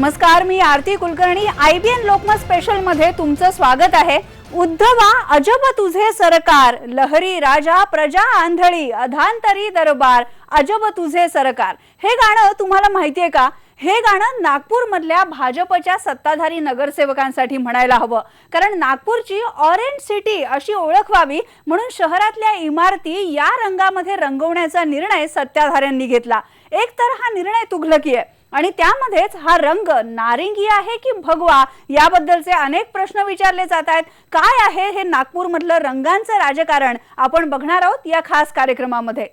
नमस्कार, मी आरती Kulkarni. IBN Lokmat special मध्ये तुमचं स्वागत आहे. उद्धवा अजब तुझे सरकार, लहरी राजा प्रजा आंधळी, अधांतरी दरबार, अजब तुझे सरकार. हे गाणं तुम्हाला माहितीये का? हे गाणं नागपूर मधल्या भाजपच्या सत्ताधारी नगरसेवकांसाठी म्हणायला हवं, कारण नागपूरची ऑरेंज सिटी अशी ओळख व्हावी म्हणून शहरातल्या इमारती या रंगामध्ये रंगवण्याचा निर्णय सत्ताधाऱ्यांनी घेतला. एक तर हा निर्णय तुघलकी आहे आणि त्यामध्येच हा रंग नारिंगी आहे की भगवा याबद्दलचे अनेक प्रश्न विचारले जात आहेत. काय आहे हे नागपूर मधलं रंगांचं राजकारण आपण बघणार आहोत या खास कार्यक्रमामध्ये.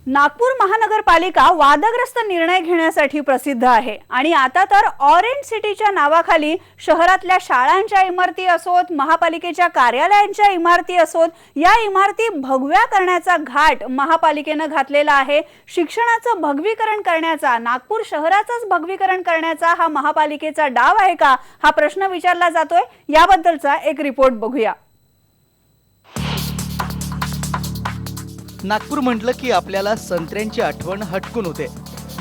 नागपूर महानगरपालिका वादग्रस्त निर्णय घेण्यासाठी प्रसिद्ध आहे आणि आता तर ऑरेंज सिटीच्या नावाखाली शहरातल्या शाळांच्या इमारती असोत, महापालिकेच्या कार्यालयांच्या इमारती असोत, या इमारती भगव्या करण्याचा घाट महापालिकेने घातलेला आहे. शिक्षणाचं भगवीकरण करण्याचा, नागपूर शहराचंच भगवीकरण करण्याचा हा महापालिकेचा डाव आहे का, हा प्रश्न विचारला जातोय. याबद्दलचा एक रिपोर्ट बघूया. नागपूर म्हटलं की आपल्याला संत्र्यांची आठवण हटकून होते.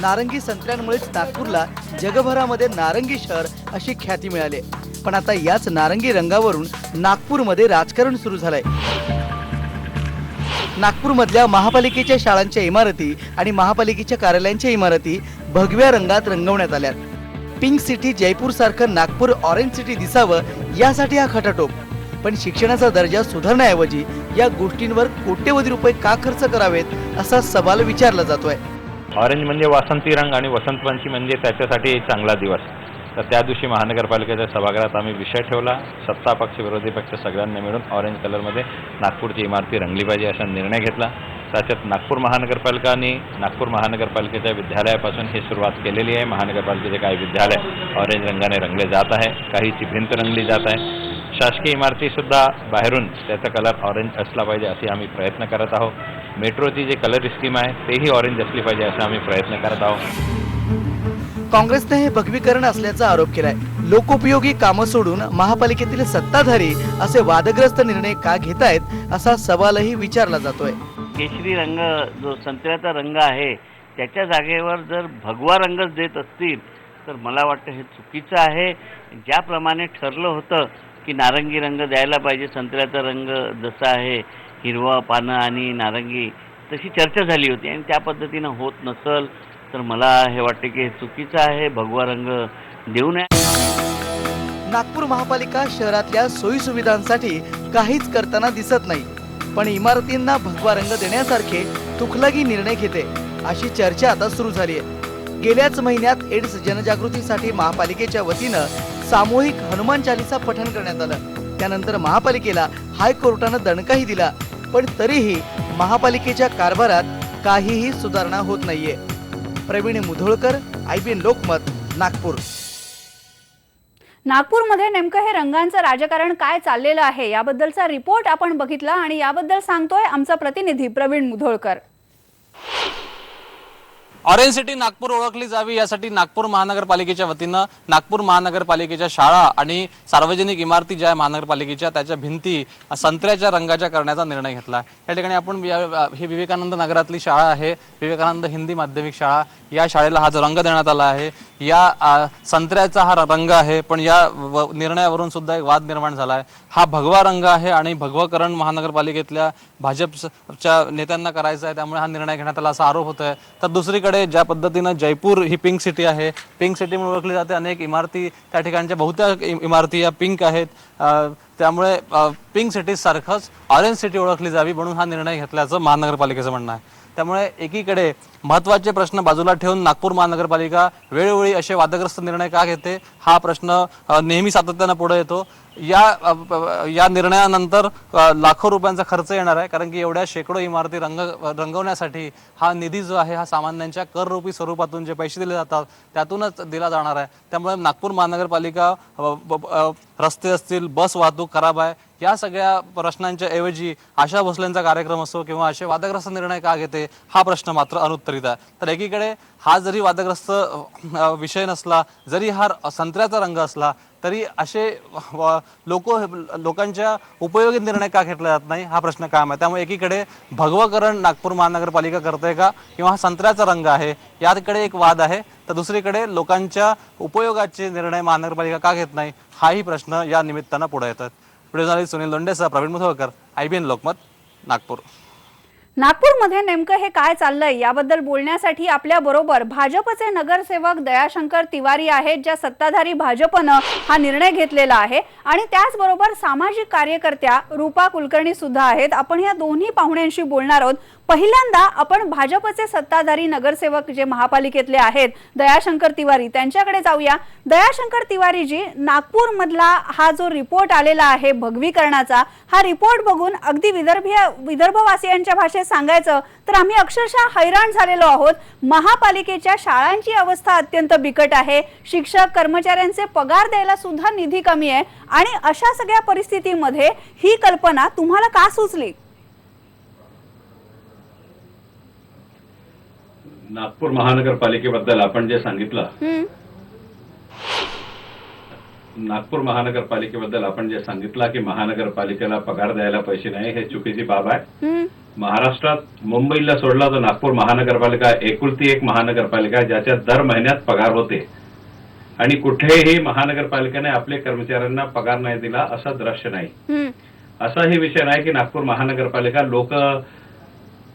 नारंगी संत्र्यांमुळेच नागपूरला जगभरामध्ये नारंगी शहर अशी ख्याती मिळाली. पण आता याच नारंगी रंगावरून नागपूरमध्ये राजकारण सुरू झालंय. नागपूरमधल्या महापालिकेच्या शाळांच्या इमारती आणि महापालिकेच्या कार्यालयांच्या इमारती भगव्या रंगात रंगवण्यात आल्यात. पिंक सिटी जयपूर सारखं नागपूर ऑरेंज सिटी दिसावं यासाठी हा खटाटोप. पण शिक्षणाचा दर्जा सुधारण्याऐवजी या गोष्टींवर कोट्यवधी रुपये का खर्च करावेत असा सवाल विचारला जातोय. ऑरेंज म्हणजे वासंती रंग आणि वसंत पंचमी म्हणजे त्याच्यासाठी चांगला दिवस. तर त्या दिवशी महानगरपालिकेच्या सभागृहात आम्ही विषय ठेवला. सत्ता पक्ष विरोधी पक्ष सगळ्यांनी मिळून ऑरेंज कलरमध्ये नागपूरची इमारती रंगली पाहिजे असा निर्णय घेतला. त्याच्यात नागपूर महानगरपालिकांनी नागपूर महानगरपालिकेच्या विद्यालयापासून ही सुरुवात केलेली आहे. महानगरपालिकेचे काही विद्यालय ऑरेंज रंगाने रंगले जात आहे, काहीची भिंत रंगली जात आहे. शासकीय इमारती सुद्धा बाहेरून त्याचा कलर ऑरेंज असला पाहिजे असे आम्ही प्रयत्न करत आहोत. मेट्रोची जी कलर स्कीम आहे तेही ऑरेंज असली पाहिजे असा आम्ही प्रयत्न करत आहोत. काँग्रेसने हे भगवीकरण असल्याचा आरोप केलाय. लोकोपयोगी कामं सोडून महापालिकेतील सत्ताधारी असे वादग्रस्त निर्णय का घेतायत असा सवालही विचारला जातोय. केशरी रंग जो संत्र्याचा रंग आहे त्याच्या जागेवर जर भगवा रंगच देत असतील तर मला वाटतं हे चुकीचं आहे. ज्याप्रमाणे ठरलं होतं की नारंगी रंग द्यायला पाहिजे, संत्र्याचा रंग जसा आहे हिरवा पानं आणि नारंगी, तशी चर्चा झाली होती आणि त्या पद्धतीनं होत नसल तर मला हे वाटते की हे चुकीचं आहे. भगवा रंग देऊ नये. नागपूर महापालिका शहरातल्या सोयीसुविधांसाठी काहीच करताना दिसत नाही, पण इमारतींना भगवा रंग देण्यासारखे तुखलगी निर्णय घेते अशी चर्चा आता सुरू झाली आहे. गेल्याच महिन्यात एड्स जनजागृतीसाठी महापालिकेच्या वतीनं सामूहिक हनुमान चालीसा पठण करण्यात आलं. त्यानंतर महापालिकेला हायकोर्टानं दणकाही दिला, पण तरीही महापालिकेच्या कारभारात काहीही सुधारणा होत नाहीये. प्रवीण मुधोळकर, IBN लोकमत, नागपूर. नागपूरमध्ये नेमकं हे रंगांचं राजकारण काय चाललेलं आहे याबद्दलचा रिपोर्ट आपण बघितला आणि याबद्दल सांगतोय आमचा प्रतिनिधी प्रवीण मुधोळकर. ऑरेंज सिटी नागपूर ओळखली जावी यासाठी नागपूर महानगरपालिकेच्या वतीनं नागपूर महानगरपालिकेच्या शाळा आणि सार्वजनिक इमारती ज्या महानगरपालिकेच्या त्याच्या भिंती संत्र्याच्या रंगाच्या करण्याचा निर्णय घेतला. या ठिकाणी आपण ही विवेकानंद नगरातली शाळा आहे, विवेकानंद हिंदी माध्यमिक शाळा. या शाळेला हा जो रंग देण्यात आला आहे या संत्र्याचा हा रंग आहे, पण या निर्णयावरून सुद्धा एक वाद निर्माण झाला आहे. हा भगवा रंग आहे आणि भगवाकरण महानगरपालिकेतल्या भाजपच्या नेत्यांना करायचं आहे, त्यामुळे हा निर्णय घेण्यात आला असा आरोप होतोय. तर दुसरीकडे ज्या पद्धतीनं जयपूर ही पिंक सिटी आहे, पिंक सिटी म्हणून ओळखली जाते. अनेक इमारती त्या ठिकाणच्या बहुतेक इमारती या पिंक आहेत, त्यामुळे पिंक सिटी सारखंच ऑरेंज सिटी ओळखली जावी म्हणून हा निर्णय घेतल्याचं महानगरपालिकेचं म्हणणं आहे. त्यामुळे एकीकडे महत्त्वाचे प्रश्न बाजूला ठेवून नागपूर महानगरपालिका वेळोवेळी असे वादग्रस्त निर्णय का घेते हा प्रश्न नेहमी सातत्यानं पुढे येतो. या निर्णयानंतर लाखो रुपयांचा खर्च येणार आहे, कारण की एवढ्या शेकडो इमारती रंगवण्यासाठी हा निधी जो आहे हा सामान्यांच्या कररूपी स्वरूपातून जे पैसे दिले जातात त्यातूनच दिला जाणार आहे. त्यामुळे नागपूर महानगरपालिका रस्ते असतील, बस वाहतूक खराब आहे, या सगळ्या प्रश्नांच्या ऐवजी आशा भोसलेंचा कार्यक्रम असो किंवा असे वादग्रस्त निर्णय का घेते हा प्रश्न मात्र अनुत्तरित आहे. तर एकीकडे हा जरी वादग्रस्त विषय नसला, जरी हा संत्र्याचा रंग असला तरी असे लोकांच्या उपयोगी निर्णय का घेतला जात नाही हा प्रश्न कायम आहे. त्यामुळे एकीकडे भगवकरण नागपूर महानगरपालिका करते का किंवा हा संत्र्याचा रंग आहे याकडे एक वाद आहे, तर दुसरीकडे लोकांच्या उपयोगाचे निर्णय महानगरपालिका का घेत नाही हाही प्रश्न या निमित्तानं पुढे येतात. व्हिडिओ जर्नलिस्ट सुनील लोंढेसह प्रवीण मुथोळकर, IBN लोकमत, नागपूर. नागपूरमध्ये नेमकं हे काय चाललंय याबद्दल बोलण्यासाठी आपल्या बरोबर भाजपचे नगरसेवक दयाशंकर तिवारी आहेत, ज्या सत्ताधारी भाजपनं हा निर्णय घेतलेला आहे, आणि त्याचबरोबर सामाजिक कार्यकर्त्या रूपा कुलकर्णी सुद्धा आहेत. आपण या दोन्ही पाहुण्यांशी बोलणार आहोत. पहिल्यांदा आपण भाजपचे सत्ताधारी नगरसेवक जे महापालिकेतले आहेत दयाशंकर तिवारी त्यांच्याकडे जाऊया. दयाशंकर तिवारीजी, नागपूर मधला हा जो रिपोर्ट आलेला आहे भगवीकरणाचा, हा रिपोर्ट बघून अगदी विदर्भवासियांच्या भाषेत सांगायचं तर आम्ही अक्षरशः हैराण झालेलो आहोत. महापालिकेच्या शाळांची अवस्था अत्यंत बिकट आहे, शिक्षक कर्मचाऱ्यांचे पगार द्यायला सुद्धा निधी कमी आहे, आणि अशा सगळ्या परिस्थितीमध्ये ही कल्पना तुम्हाला का सुचली? नागपूर महानगरपालिकेबद्दल आपण जे सांगितलं, नागपूर महानगरपालिकेबद्दल आपण जे सांगितलं की महानगरपालिकेला पगार द्यायला पैसे नाही, हे चुकीची बाब आहे. महाराष्ट्रात मुंबईला सोडला तर नागपूर महानगरपालिका एकुलती एक महानगरपालिका आहे ज्याच्या दर महिन्यात पगार होते, आणि कुठेही महानगरपालिकेने आपल्या कर्मचाऱ्यांना पगार नाही दिला असं दृश्य नाही. असाही विषय नाही की नागपूर महानगरपालिका लोक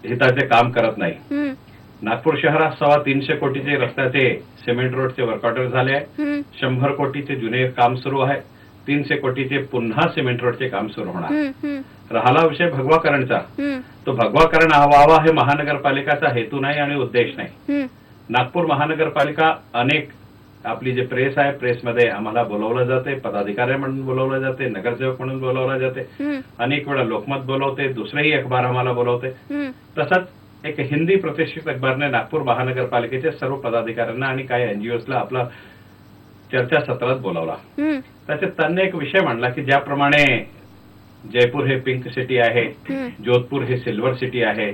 हिताचे काम करत नाही. नागपूर शहरात 325 कोटीचे रस्त्याचे सिमेंट रोडचे वर्क ऑर्डर झाले आहे, 100 कोटीचे जुने काम सुरू आहे, 300 कोटीचे पुन्हा सिमेंट रोडचे काम सुरू होणार. राहिला विषय भगवाकरणचा, तो भगवाकरण व्हावा हे महानगरपालिकाचा हेतू नाही आणि उद्देश नाही. नागपूर महानगरपालिका अनेक आपली जे प्रेस आहे, प्रेसमध्ये आम्हाला बोलवलं जाते, पदाधिकारी म्हणून बोलवलं जाते, नगरसेवक म्हणून बोलवलं जाते, अनेक वेळा लोकमत बोलवते, दुसरेही अखबार आम्हाला बोलवते. तसंच एक हिंदी प्रतिष्ठित अखबारने नागपूर महानगरपालिकेच्या सर्व पदाधिकाऱ्यांना आणि काही NGOsला आपला चर्चासत्रात बोलावला. त्याच्यात त्यांनी एक विषय मांडला की ज्याप्रमाणे जयपूर हे पिंक सिटी आहे, जोधपूर हे सिल्वर सिटी आहे,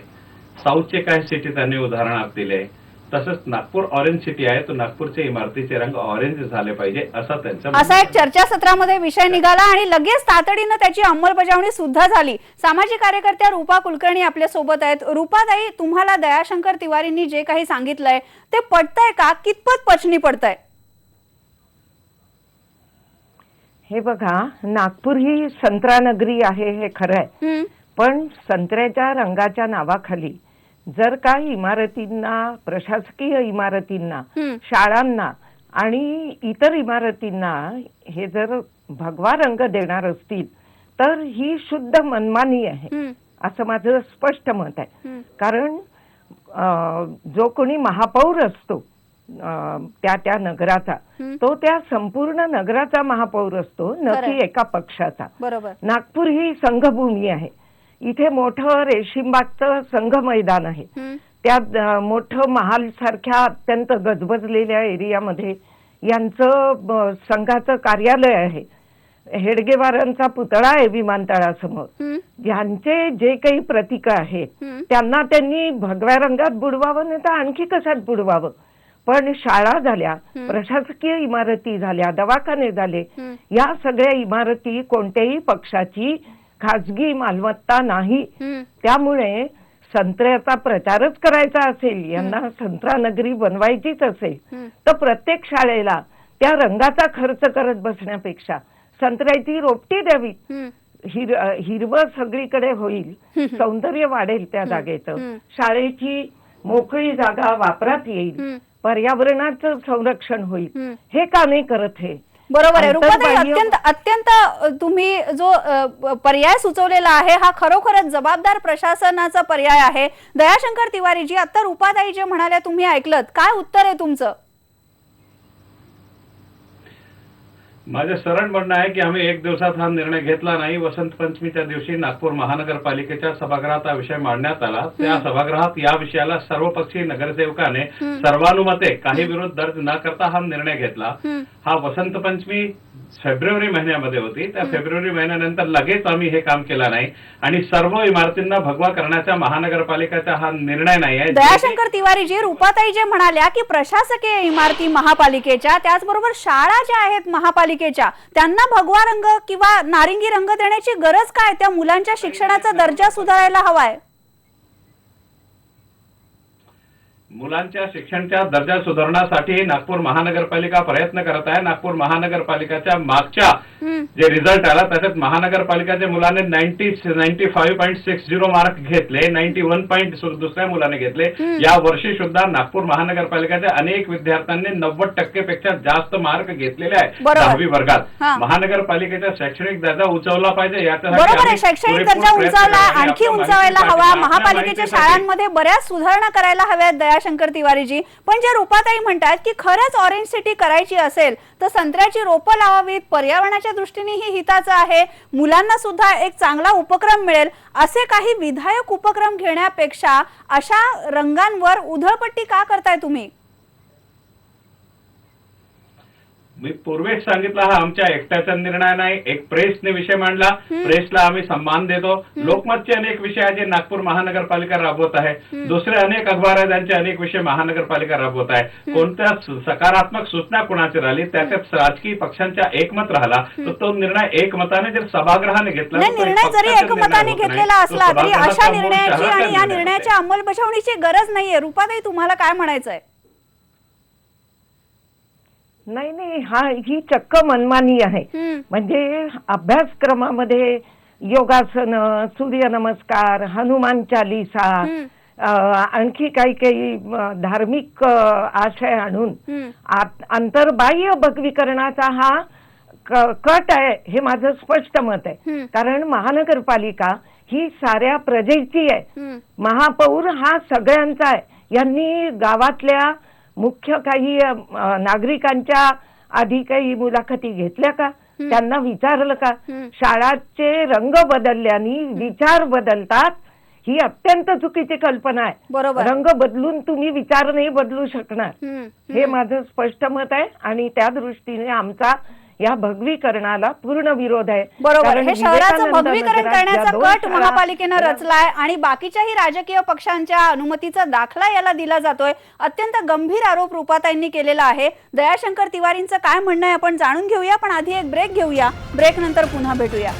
साऊथचे काही सिटी त्यांनी उदाहरणार्थ दिले, तसंच नागपूर ऑरेंज सिटी आहे, तो नागपूरचे इमारतीचे रंग ऑरेंज झाले पाहिजे असा एक चर्चासत्रामध्ये विषय निघाला आणि लगेच तातडीनं त्याची अंमलबजावणी सुद्धा झाली. सामाजिक कार्यकर्त्या रूपा कुलकर्णी आपल्या सोबत आहेत. रूपाताई, तुम्हाला दयाशंकर तिवारींनी जे काही सांगितलंय ते पटतंय का? कितपत पचनी पडतंय? हे बघा, नागपूर ही संत्रा नगरी आहे हे खरं आहे, पण संत्र्याच्या रंगाच्या नावाखाली जर का इमारतींना, प्रशासकीय इमारतींना, शाळांना आणि इतर इमारतींना हे जर भगवा रंग देणार असतील तर ही शुद्ध मनमानी आहे असं माझं स्पष्ट मत आहे. कारण जो कोणी महापौर असतो त्या नगराचा, तो त्या संपूर्ण नगराचा महापौर असतो, न की एका पक्षाचा. बरोबर. नागपूर ही संघभूमी आहे. इथे मोठं रेशीमबागचं संघ मैदान आहे, त्यात मोठं महाल सारख्या अत्यंत गजबजलेल्या एरियामध्ये यांचं संघाचं कार्यालय आहे, हेडगेवारांचा पुतळा आहे विमानतळासमोर. ज्यांचे जे काही प्रतीक आहेत त्यांना त्यांनी भगव्या रंगात बुडवावं, नाही तर आणखी कशात बुडवावं. पण शाळा झाल्या, प्रशासकीय इमारती झाल्या, दवाखाने झाले, या सगळ्या इमारती कोणत्याही पक्षाची खाजगी मालमत्ता नाही. त्यामुळे संत्र्याचा प्रचारच करायचा असेल, यांना संत्रा नगरी बनवायचीच असेल, तर प्रत्येक शाळेला त्या रंगाचा खर्च करत बसण्यापेक्षा संत्र्याची रोपटी द्यावी. हिरवं सगळीकडे होईल, सौंदर्य वाढेल त्या जागेचं, शाळेची मोकळी जागा वापरात येईल, पर्यावरणाचं संरक्षण होईल. हे का नाही करत? हे बरोबर आहे रूपाताई. अत्यंत तुम्ही जो पर्याय सुचवलेला आहे हा खरोखरच जबाबदार प्रशासनाचा पर्याय आहे. दयाशंकर तिवारीजी, आता रूपाताई जे म्हणाल्या तुम्ही ऐकलत, काय उत्तर आहे तुमचं? माझं सरळ म्हणणं आहे की आम्ही एक दिवसात हा निर्णय घेतला नाही. वसंत पंचमीच्या दिवशी नागपूर महानगरपालिकेच्या सभागृहात हा विषय मांडण्यात आला. त्या सभागृहात या विषयाला सर्वपक्षीय नगरसेवकाने सर्वानुमते काही विरोध दर्ज न करता हा निर्णय घेतला. हा वसंत पंचमी फेब्रुवारी महिन्यामध्ये होती. त्या फेब्रुवारी महिन्यानंतर लगेच आम्ही हे काम केलं नाही आणि सर्व इमारतींना भगवा करण्याचा महानगरपालिकेचा हा निर्णय नाही आहे. दयाशंकर तिवारीजी, रूपाताई जे म्हणाल्या की प्रशासकीय इमारती महापालिकेच्या, त्याचबरोबर शाळा ज्या आहेत महापालिकेच्या महापालिकेच्या, त्यांना भगवा रंग किंवा नारिंगी रंग देण्याची गरज काय? त्या मुलांच्या शिक्षणाचा दर्जा सुधारायला हवाय. मुलांच्या शिक्षणाचा दर्जा सुधारण्यासाठी नागपूर महानगरपालिका प्रयत्न करत आहे. नागपूर महानगरपालिकेच्या मागच्या जे रिझल्ट आला त्याच्यात महानगरपालिकेच्या मुलाने 95.60 मार्क घेतले, 91 पॉईंट दुसऱ्या मुलाने घेतले. या वर्षी सुद्धा नागपूर महानगरपालिकेच्या अनेक विद्यार्थ्यांनी 90% पेक्षा जास्त मार्क घेतलेले आहे 10वी वर्गात. महानगरपालिकेचा शैक्षणिक दर्जा उंचावला पाहिजे बरोबर आहे. शैक्षणिक दर्जा उंचावला, आणखी उंचावायला हवा. महापालिकेच्या शाळांमध्ये बऱ्याच सुधारणा करायला हव्यात दयाशंकर तिवारीजी. पण जे रूपाताई म्हणतात की खरंच ऑरेंज सिटी करायची असेल तर संत्र्याची रोपं लावावीत, पर्यावरणाच्या दृष्टीने ही हिताचं आहे, मुलांना सुद्धा एक चांगला उपक्रम मिळेल, असे काही विधायक उपक्रम घेण्यापेक्षा अशा रंगांवर उधळपट्टी का करताय तुम्ही? मी पूर्वीच सांगितलं, हा आमच्या एकट्याचा निर्णय नाही. एक प्रेसने विषय मांडला, प्रेसला आम्ही सन्मान देतो. लोकमतचे अनेक विषय आहेत जे नागपूर महानगरपालिका राबवत आहे. दुसरे अनेक अखबार आहेत त्यांचे अनेक विषय महानगरपालिका राबवत आहे. कोणत्या सकारात्मक सूचना कोणाची राहिली त्याच्यात राजकीय पक्षांचा एकमत राहिला तर तो निर्णय एकमताने जर सभागृहाने घेतला, निर्णय जरी एकमताने घेतलेला असला तरी अशा निर्णयाची आणि या निर्णयाच्या अंमलबजावणीची गरज नाहीये. रूपाताई, तुम्हाला काय म्हणायचंय? नाही, ही चक्क मनमानी आहे. म्हणजे अभ्यासक्रमामध्ये योगासन, सूर्यनमस्कार, हनुमान चालीसा, आणखी काही धार्मिक आशय आणून अंतर्बाह्य भगवीकरणाचा हा कट आहे, हे माझं स्पष्ट मत आहे. कारण महानगरपालिका ही साऱ्या प्रजेची आहे. महापौर हा सगळ्यांचा आहे. यांनी गावातल्या मुख्य काही नागरिकांच्या आधी काही मुलाखती घेतल्या का? त्यांना विचारलं का? शाळाचे रंग बदलल्याने विचार बदलतात, ही अत्यंत चुकीची कल्पना आहे. रंग बदलून तुम्ही विचार नाही बदलू शकणार, हे माझं स्पष्ट मत आहे. आणि त्या दृष्टीने आमचा या भगवीकरणाला पूर्ण विरोध आहे. बरोबर. हे शहराचं भगवीकरण करण्याचा कट महापालिकेनं रचलाय आणि बाकीच्याही राजकीय पक्षांच्या अनुमतीचा दाखला याला दिला जातोय. अत्यंत गंभीर आरोप रूपाताईंनी केलेला आहे. दयाशंकर तिवारींचं काय म्हणणं आहे आपण जाणून घेऊया, पण आधी एक ब्रेक घेऊया. ब्रेक नंतर पुन्हा भेटूया.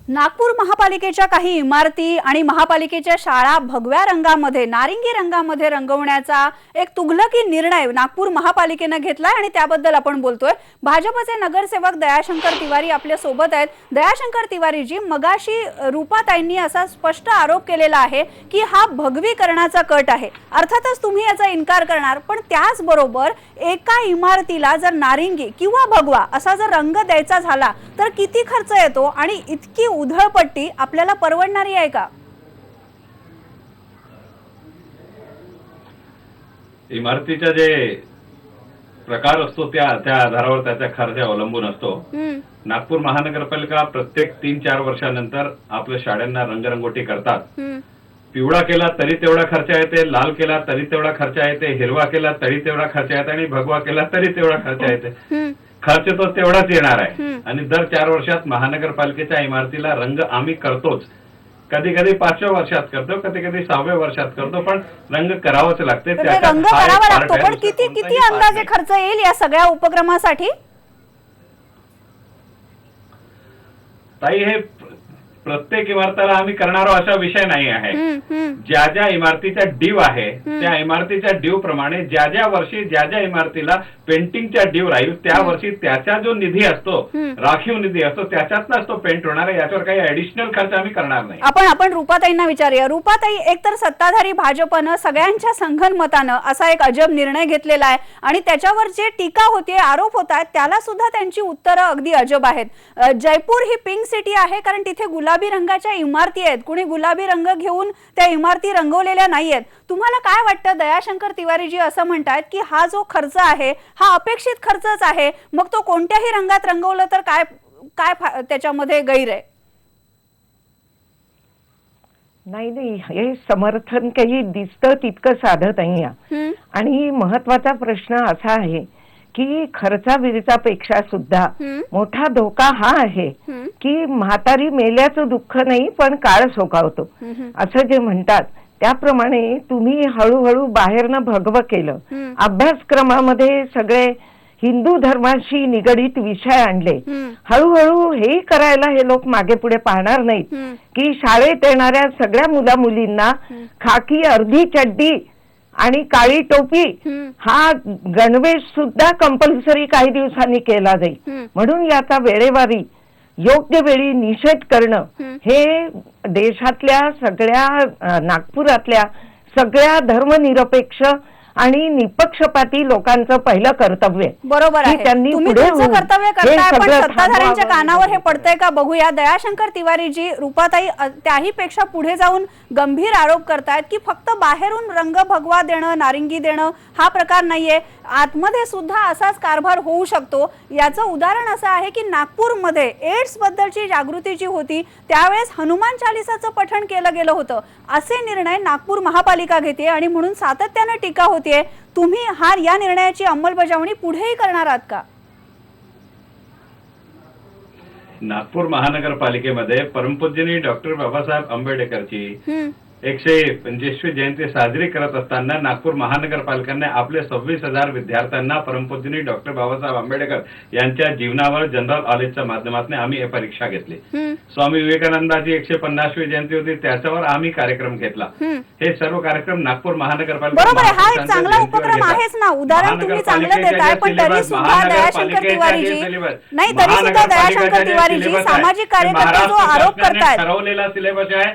नागपूर महापालिकेच्या काही इमारती आणि महापालिकेच्या शाळा भगव्या रंगामध्ये, नारिंगी रंगामध्ये रंगवण्याचा एक तुघलकी निर्णय नागपूर महापालिकेने घेतलाय आणि त्याबद्दल आपण बोलतोय. भाजपचे नगरसेवक दयाशंकर तिवारी आपल्या सोबत आहेत. दयाशंकर तिवारीजी, मगाशी रूपाताईंनी असा स्पष्ट आरोप केलेला आहे की हा भगवीकरणाचा कट आहे. अर्थातच तुम्ही याचा इन्कार करणार, पण त्याचबरोबर एका इमारतीला जर नारिंगी किंवा भगवा असा जर रंग द्यायचा झाला तर किती खर्च येतो आणि इतकी उधळपट्टी आपल्याला परवडणारी आहे का? इमारतीचा जे प्रकार असतो त्या आधारावर त्याचा खर्च अवलंबून असतो. नागपूर महानगरपालिका प्रत्येक 3-4 वर्षानंतर आपल्या शाळांना रंगरंगोटी करतात. पिवळा केला तरी तेवढा खर्च येते, लाल केला तरी तेवढा खर्च येते, हिरवा केला तरी तेवढा खर्च येते आणि भगवा केला तरी तेवढा खर्च येते. खर्च तो तेवढाच येणार आहे. आणि दर 4 वर्षात महानगरपालिकेच्या इमारतीला रंग आम्ही करतोच. कधी कधी 5व्या वर्षात करतो, कधी कधी 6व्या वर्षात करतो, पण रंग करावाच लागते. रंग करावा लागतो, पण किती अंदाजे खर्च येईल या सगळ्या उपक्रमासाठी? ताई, हे प्रत्येक इमारतीला आम्ही करणारा असा विषय नाही आहे. ज्या ज्या इमारतीचा ड्यू आहे त्या इमारतीच्या ड्यू प्रमाणे ज्या ज्या वर्षी ज्या ज्या इमारतीला पेंटिंगचा ड्यू राहील त्या वर्षी त्याचा जो निधी असतो, राखीव निधी असतो, त्याच्यातच तो पेंट होणार आहे. याच्यावर काही ऍडिशनल खर्च आम्ही करणार नाही. आपण रूपाताईंना विचारूया. रूपाताई, एकतर सत्ताधारी भाजपनं सगळ्यांच्या संगनमतानं असा एक अजब निर्णय घेतलेला आहे आणि त्याच्यावर जे टीका होते, आरोप होत आहेत, त्याला सुद्धा त्यांची उत्तरं अगदी अजब आहेत. जयपूर ही पिंक सिटी आहे कारण तिथे गुलाबी रंगाच्या इमारती आहेत. कुणी गुलाबी रंग घेऊन त्या इमारती रंगवलेल्या नाहीयेत. तुम्हाला काय वाटतं? दयाशंकर तिवारीजी असं म्हणतात की हा जो खर्च आहे हा अपेक्षित खर्चच आहे, मग तो कोणत्याही रंगात रंगवलं तर काय त्याच्यामध्ये गैर आहे? नाही, हे समर्थन काही दिसतं तितकं साधत नाही. आणि महत्वाचा प्रश्न असा आहे की खर्चाबिर्चापेक्षा सुद्धा मोठा धोका हा आहे की म्हातारी मेल्याचं दुःख नाही पण काळ सोकावतो असं जे म्हणतात त्याप्रमाणे तुम्ही हळूहळू बाहेरनं भगवं केलं. अभ्यासक्रमामध्ये सगळे हिंदू धर्माशी निगडीत विषय आणले. हळूहळू हे करायला हे लोक मागे पुढे पाहणार नाहीत की शाळेत येणाऱ्या सगळ्या मुला मुलींना खाकी अर्धी चड्डी आणि काळी टोपी हा गणवेश सुद्धा कंपल्सरी काही दिवसांनी केला जाईल. म्हणून याचा वेळेवारी योग्य वेळी निषेध करणं हे देशातल्या सगळ्या नागपुरातल्या सगळ्या धर्मनिरपेक्ष आणि निपक्षपाती लोकांचं पहिलं कर्तव्य. बरोबर आहे, त्यांनी तुम्ही पुढे तुमचं होऊन कर्तव्य हे करताय, पण सगळं सत्ताधाऱ्यांच्या थांबवावं. कानावर हे पडतंय का बघूया. दयाशंकर तिवारीजी, रूपाताई त्याही पेक्षा पुढे जाऊन गंभीर आरोप करतायत की फक्त बाहेरून रंग भगवा देणं, नारिंगी देणं हा प्रकार नाहीये, आतमध्ये सुद्धा असाच कारभार होऊ शकतो. याचं उदाहरण असं आहे की नागपूरमध्ये एड्स बद्दलची जागृती जी होती त्यावेळेस हनुमान चालिसाचं पठण केलं गेलं होतं. असे निर्णय नागपूर महापालिका घेते आणि म्हणून सातत्याने टीका होतीये. तुम्ही या निर्णयाची अंमलबजावणी पुढेही करणार आहात का? नागपूर महानगरपालिकेमध्ये परमपूज्यनीय डॉक्टर बाबासाहेब आंबेडकरची 125वी जयंती साजरी करत असताना नागपूर महानगरपालिकेने आपले 26,000 विद्यार्थ्यांना परमपूजनीय डॉक्टर बाबासाहेब आंबेडकर यांच्या जीवनावर जनरल नॉलेजच्या माध्यमातून आम्ही हे परीक्षा घेतली. स्वामी विवेकानंदाची 150वी जयंती होती, त्याच्यावर आम्ही कार्यक्रम घेतला. हे सर्व कार्यक्रम नागपूर महानगरपालिका बरोबर आहे, हा एक चांगला उपक्रम आहेच ना. उदाहरण तुम्ही चांगलं देताय, पण तरी सुद्धा दयाशंकर तिवारीजी सामाजिक कार्यकर्ते जो आरोप करतायत ठरवलेला सिलेबस आहे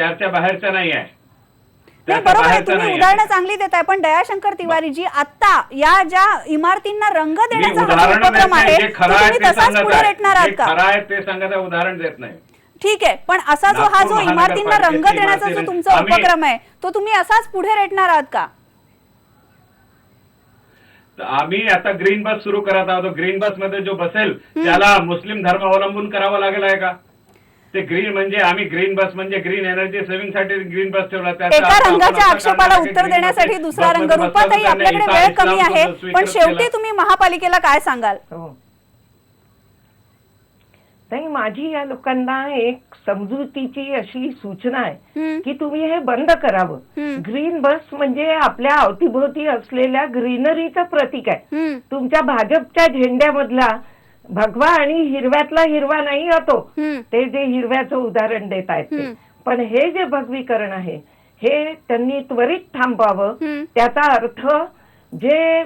त्याच्या बाहेरचा नाही आहे. नाही, बरोबर आहे, तुम्ही उदाहरणं चांगली देताय, पण दयाशंकर तिवारीजी आता या ज्या इमारतींना रंग देण्याचा हा जो उपक्रम आहे तुम्ही तसाच पुढे रेटणार आहात का? खरं आहे ते सांगत उदाहरण देत नाही. ठीक आहे, पण असा जो हा जो इमारतींना रंग देण्याचा जो तुमचा उपक्रम आहे तो तुम्ही असाच पुढे रेटणार आहात का? आम्ही आता ग्रीन बस सुरू करत आहोत. ग्रीन बस मध्ये जो बसेल त्याला मुस्लिम धर्म अवलंबून करावा लागेल आहे का? ते ग्रीन म्हणजे आम्ही ग्रीन बस म्हणजे ग्रीन एनर्जी सेव्हिंग साठी ग्रीन बस ठेवला. एका रंगाच्या आक्षेपाला उत्तर देण्यासाठी दुसरा रंग. रूपाताई, आपल्याकडे वेळ कमी आहे, पण शेवटी तुम्ही महापालिकेला काय सांगाल? नाही, माझी या लोकांना एक समजुतीची अशी सूचना आहे की तुम्ही हे बंद करावं. ग्रीन बस म्हणजे आपल्या अवतीभोवती असलेल्या ग्रीनरीचं प्रतीक आहे. तुमच्या भाजपच्या झेंड्यामधला भगवा आणि हिरव्यातला हिरवा नाही होतो, ते जे हिरव्याचं उदाहरण देत आहेत ते. पण हे जे भगवीकरण आहे हे त्यांनी त्वरित थांबवावं. त्याचा अर्थ जे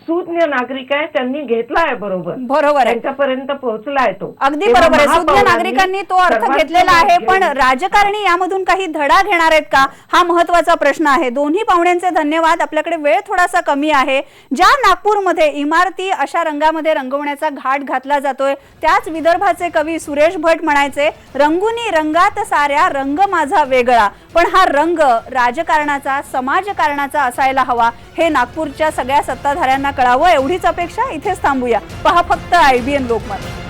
सुज्ञ नागरिक आहे त्यांनी घेतलाय, बरोबर आहे, त्यांच्यापर्यंत पोहोचलाय तो. अगदी बरोबर आहे, सुज्ञ नागरिकांनी तो अर्थ घेतलेला आहे. पण राजकारणी यामधून काही धडा घेणार आहेत का हा महत्वाचा प्रश्न आहे. दोन्ही पाहुण्यांचे धन्यवाद. आपल्याकडे वेळ थोडासा कमी आहे. ज्या नागपूरमध्ये इमारती अशा रंगामध्ये रंगवण्याचा घाट घातला जातोय त्याच विदर्भाचे कवी सुरेश भट म्हणायचे, रंगुनी रंगात साऱ्या रंग माझा वेगळा. पण हा रंग राजकारणाचा, समाजकारणाचा असायला हवा हे नागपूरच्या सगळ्या सत्ताधाऱ्यांना कळावं, एवढीच अपेक्षा. इथेच थांबूया. पहा फक्त IBN लोकमत.